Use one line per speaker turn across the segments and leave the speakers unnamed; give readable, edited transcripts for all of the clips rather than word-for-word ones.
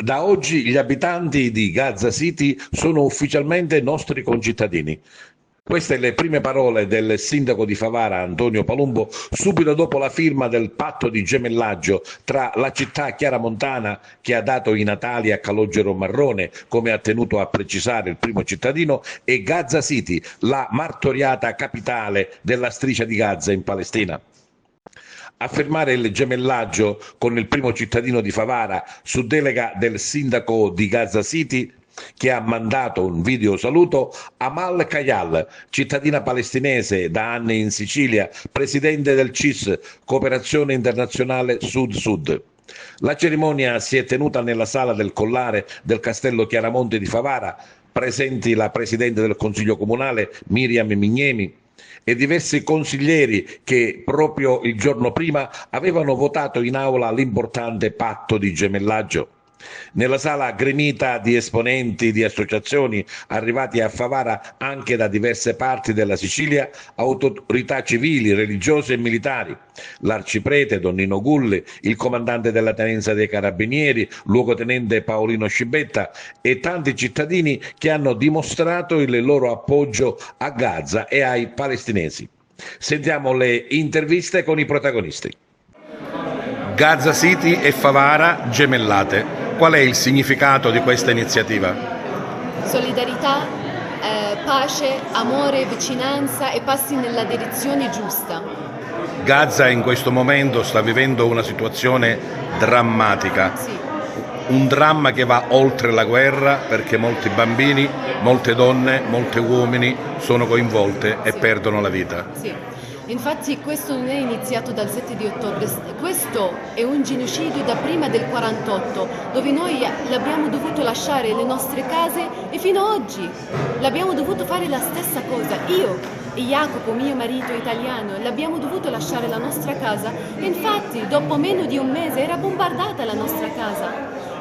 Da oggi gli abitanti di Gaza City sono ufficialmente nostri concittadini. Queste le prime parole del sindaco di Favara, Antonio Palumbo, subito dopo la firma del patto di gemellaggio tra la città chiaramontana, che ha dato i natali a Calogero Marrone, come ha tenuto a precisare il primo cittadino, e Gaza City, la martoriata capitale della striscia di Gaza in Palestina. A firmare il gemellaggio con il primo cittadino di Favara su delega del sindaco di Gaza City, che ha mandato un video saluto, Amal Kayal, cittadina palestinese da anni in Sicilia, presidente del CIS, Cooperazione Internazionale Sud-Sud. La cerimonia si è tenuta nella sala del Collare del Castello Chiaramonte di Favara, presenti la presidente del Consiglio Comunale Miriam Mignemi e diversi consiglieri che proprio il giorno prima avevano votato in aula l'importante patto di gemellaggio. Nella sala gremita di esponenti di associazioni arrivati a Favara anche da diverse parti della Sicilia, autorità civili, religiose e militari, l'arciprete Don Nino Gulli, il comandante della tenenza dei carabinieri, luogotenente Paolino Scibetta e tanti cittadini che hanno dimostrato il loro appoggio a Gaza e ai palestinesi. Sentiamo le interviste con i protagonisti. Gaza City e Favara gemellate. Qual è il significato di questa iniziativa?
Solidarietà, pace, amore, vicinanza e passi nella direzione giusta.
Gaza in questo momento sta vivendo una situazione drammatica.
Sì.
Un dramma che va oltre la guerra, perché molti bambini, molte donne, molti uomini sono coinvolte e perdono la vita.
Sì. Infatti questo non è iniziato dal 7 di ottobre, questo è un genocidio da prima del 48, dove noi abbiamo dovuto lasciare le nostre case e fino ad oggi l'abbiamo dovuto fare la stessa cosa. Io e Jacopo, mio marito italiano, l'abbiamo dovuto lasciare la nostra casa e infatti dopo meno di un mese era bombardata la nostra casa.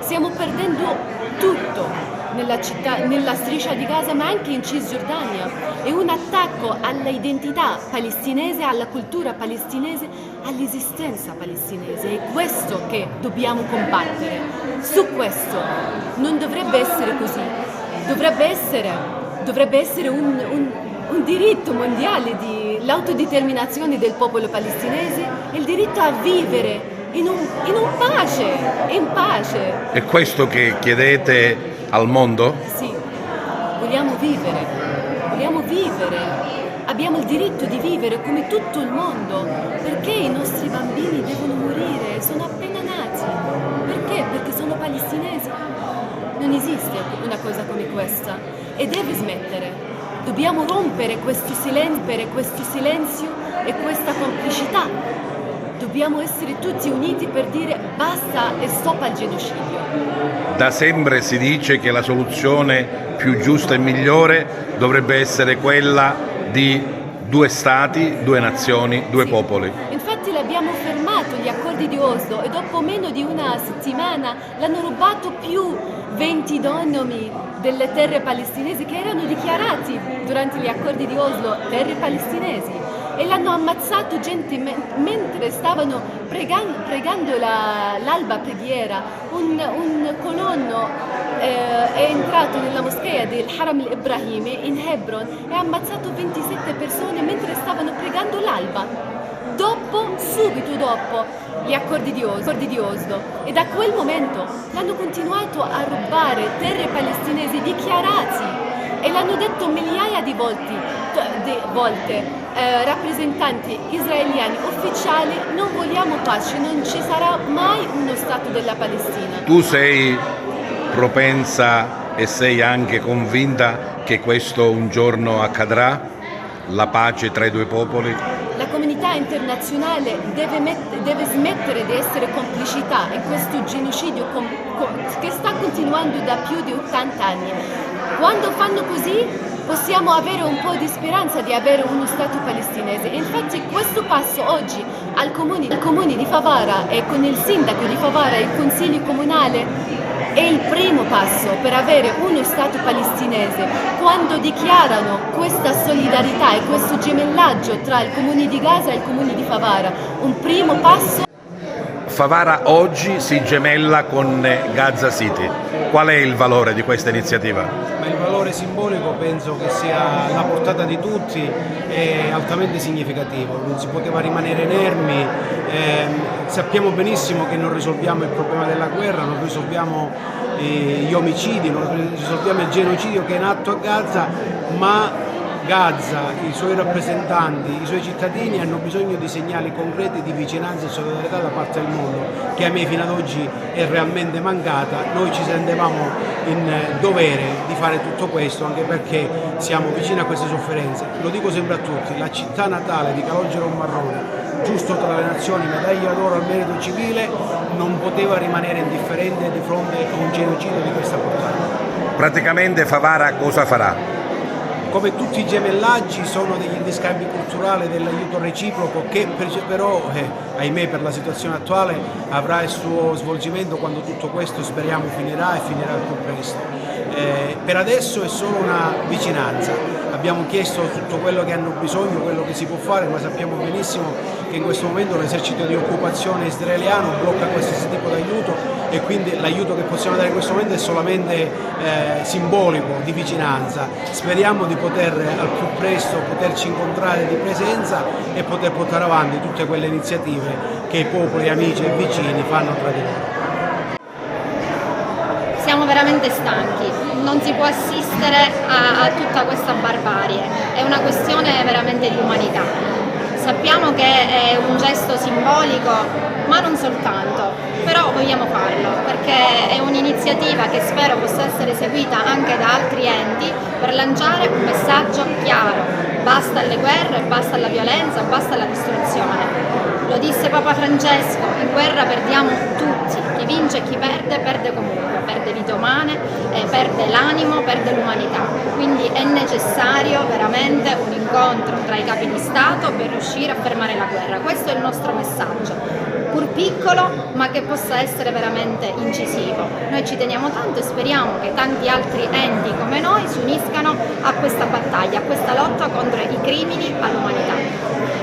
Stiamo perdendo tutto. Nella città, nella striscia di Gaza, ma anche in Cisgiordania. È un attacco all'identità palestinese, alla cultura palestinese, all'esistenza palestinese. È questo che dobbiamo combattere. Su questo non dovrebbe essere così. Dovrebbe essere un diritto mondiale di l'autodeterminazione del popolo palestinese e il diritto a vivere in pace.
È questo che chiedete al mondo?
Sì, vogliamo vivere, abbiamo il diritto di vivere come tutto il mondo, perché i nostri bambini devono morire, sono appena nati, perché? Perché sono palestinesi. Non esiste una cosa come questa e deve smettere, dobbiamo rompere questo silenzio e questa complicità. Dobbiamo essere tutti uniti per dire basta e stop al genocidio.
Da sempre si dice che la soluzione più giusta e migliore dovrebbe essere quella di due stati, due nazioni, due popoli.
Infatti l'abbiamo fermato gli accordi di Oslo e dopo meno di una settimana l'hanno rubato più 20 nomi delle terre palestinesi che erano dichiarati durante gli accordi di Oslo terre palestinesi. E l'hanno ammazzato gente mentre stavano pregando l'alba preghiera. Un colonno è entrato nella moschea del Haram al-Ibrahimi in Hebron e ha ammazzato 27 persone mentre stavano pregando l'alba. Subito dopo gli accordi di Oslo. E da quel momento hanno continuato a rubare terre palestinesi dichiarati e l'hanno detto migliaia di volte. Rappresentanti israeliani ufficiali, non vogliamo pace, non ci sarà mai uno Stato della Palestina.
Tu sei propensa e sei anche convinta che questo un giorno accadrà? La pace tra i due popoli?
La comunità internazionale deve smettere di essere complicità in questo genocidio che sta continuando da più di 80 anni. Quando fanno così possiamo avere un po' di speranza di avere uno Stato palestinese. Infatti questo passo oggi al comune di Favara e con il sindaco di Favara e il consiglio comunale è il primo passo per avere uno Stato palestinese. Quando dichiarano questa solidarietà e questo gemellaggio tra il comune di Gaza e il comune di Favara, un primo passo.
Favara oggi si gemella con Gaza City. Qual è il valore di questa iniziativa?
Ma il valore simbolico penso che sia alla portata di tutti e altamente significativo, non si poteva rimanere inermi, sappiamo benissimo che non risolviamo il problema della guerra, non risolviamo gli omicidi, non risolviamo il genocidio che è in atto a Gaza, ma Gaza, i suoi rappresentanti, i suoi cittadini hanno bisogno di segnali concreti di vicinanza e solidarietà da parte del mondo, che a me fino ad oggi è realmente mancata. Noi ci sentevamo in dovere di fare tutto questo, anche perché siamo vicini a queste sofferenze. Lo dico sempre a tutti, la città natale di Calogero Marrone, giusto tra le nazioni, medaglia d'oro al merito civile, non poteva rimanere indifferente di fronte a un genocidio di questa portata.
Praticamente Favara cosa farà?
Come tutti i gemellaggi sono degli interscambi culturali, dell'aiuto reciproco che però, ahimè per la situazione attuale, avrà il suo svolgimento quando tutto questo speriamo finirà e finirà al più presto. Per adesso è solo una vicinanza, abbiamo chiesto tutto quello che hanno bisogno, quello che si può fare, ma sappiamo benissimo che in questo momento l'esercito di occupazione israeliano blocca qualsiasi tipo di aiuto e quindi l'aiuto che possiamo dare in questo momento è solamente simbolico, di vicinanza. Speriamo di poter al più presto poterci incontrare di presenza e poter portare avanti tutte quelle iniziative che i popoli, amici e vicini fanno tra di loro.
Siamo veramente stanchi, non si può assistere a tutta questa barbarie, è una questione veramente di umanità. Sappiamo che è un gesto simbolico, ma non soltanto, però vogliamo farlo perché è un'iniziativa che spero possa essere seguita anche da altri enti per lanciare un messaggio chiaro: basta alle guerre, basta alla violenza, basta alla distruzione. Lo disse Papa Francesco, in guerra perdiamo tutti, chi vince e chi perde comunque, perde vite umane, perde l'animo, perde l'umanità. Quindi è necessario veramente un incontro tra i capi di Stato per riuscire a fermare la guerra. Questo è il nostro messaggio, pur piccolo ma che possa essere veramente incisivo. Noi ci teniamo tanto e speriamo che tanti altri enti come noi si uniscano a questa battaglia, a questa lotta contro i crimini all'umanità.